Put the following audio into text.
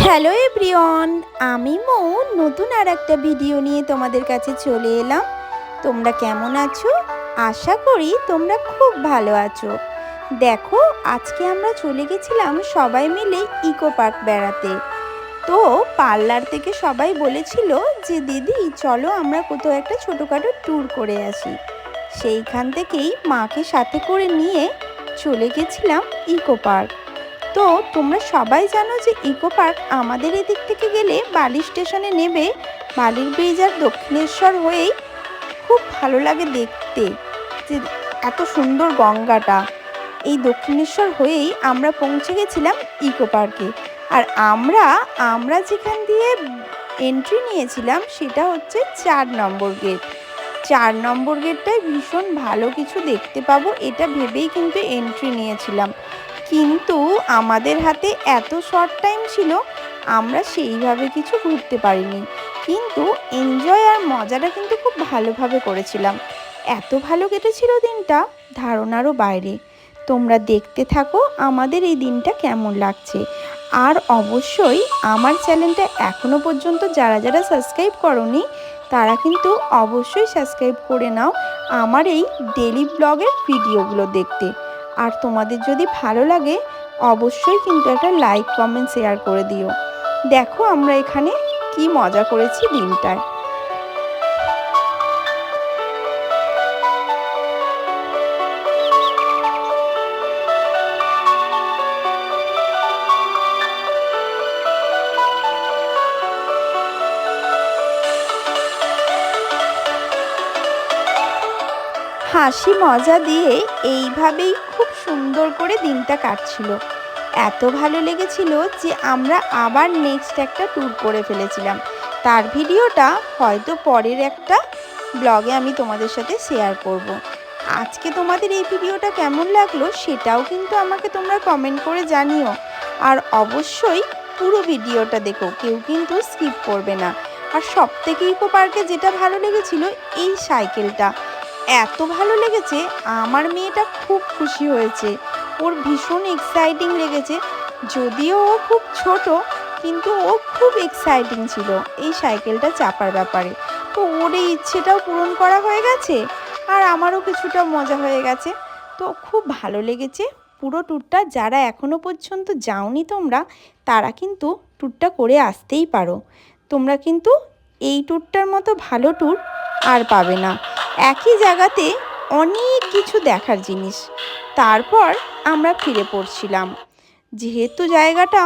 Hello everyone, আমি মৌ নতুন আর একটা ভিডিও নিয়ে তোমাদের কাছে চলে এলাম। তোমরা কেমন আছো? আশা করি তোমরা খুব ভালো আছো। দেখো, আজকে আমরা চলে গেছিলাম সবাই মিলে ইকো পার্ক বেড়াতে। তো পার্লার থেকে সবাই বলেছিল যে দিদি চলো আমরা কোথাও একটা ছোটোখাটো ট্যুর করে আসি। সেইখান থেকেই মাকে সাথে করে নিয়ে চলে গেছিলাম ইকো পার্ক। তো তোমরা সবাই জানো যে ইকো পার্ক আমাদের এদিক থেকে গেলে বালি স্টেশনে নেবে বালির ব্রিজ আর দক্ষিণেশ্বর হয়েই খুব ভালো লাগে দেখতে, যে এত সুন্দর গঙ্গাটা। এই দক্ষিণেশ্বর হয়েই আমরা পৌঁছে গেছিলাম ইকো পার্কে। আর আমরা যেখান দিয়ে এন্ট্রি নিয়েছিলাম সেটা হচ্ছে 4 নম্বর গেট। 4 নম্বর গেটটায় ভীষণ ভালো কিছু দেখতে পাবো এটা ভেবেই কিন্তু এন্ট্রি নিয়েছিলাম, কিন্তু আমাদের হাতে এত শর্ট টাইম ছিল আমরা সেইভাবে কিছু ঘুরতে পারিনি, কিন্তু এনজয় আর মজাটা কিন্তু খুব ভালোভাবে করেছিলাম। এত ভালো কেটেছিল দিনটা, ধারণারও বাইরে। তোমরা দেখতে থাকো আমাদের এই দিনটা কেমন লাগছে। আর অবশ্যই আমার চ্যানেলটা এখনও পর্যন্ত যারা যারা সাবস্ক্রাইব করোনি তারা কিন্তু অবশ্যই সাবস্ক্রাইব করে নাও আমার এই ডেলি ব্লগের ভিডিওগুলো দেখতে। আর তোমাদের যদি ভালো লাগে অবশ্যই কিন্তু একটা লাইক কমেন্ট শেয়ার করে দিও। দেখো আমরা এখানে কি মজা করেছি দিনটায়। হাসি মজা দিয়ে এইভাবেই খুব সুন্দর করে দিনটা কাটছিল। এত ভালো লেগেছিল যে আমরা আবার নেক্সট একটা ট্যুর করে ফেলেছিলাম। তার ভিডিওটা হয়তো পরের একটা ব্লগে আমি তোমাদের সাথে শেয়ার করব। আজকে তোমাদের এই ভিডিওটা কেমন লাগলো সেটাও কিন্তু আমাকে তোমরা কমেন্ট করে জানিও। আর অবশ্যই পুরো ভিডিওটা দেখো, কেউ কিন্তু স্কিপ করবে না। আর সবথেকে ইকো পার্কে যেটা ভালো লেগেছিল এই সাইকেলটা, এত ভালো লেগেছে। আমার মেয়েটা খুব খুশি হয়েছে, ওর ভীষণ এক্সাইটিং লেগেছে। যদিও ও খুব ছোট, কিন্তু ও খুব এক্সাইটিং ছিল এই সাইকেলটা চাপার ব্যাপারে। তো ওর এই ইচ্ছেটাও পূরণ করা হয়ে গেছে আর আমারও কিছুটা মজা হয়ে গেছে। তো খুব ভালো লেগেছে পুরো ট্যুরটা। যারা এখনও পর্যন্ত যাওনি তোমরা, তারা কিন্তু ট্যুরটা করে আসতেই পারো। তোমরা কিন্তু এই ট্যুরটার মতো ভালো ট্যুর আর পাবে না। একই জায়গাতে অনেক কিছু দেখার জিনিস। তারপর আমরা ফিরে পড়ছিলাম, যেহেতু জায়গাটা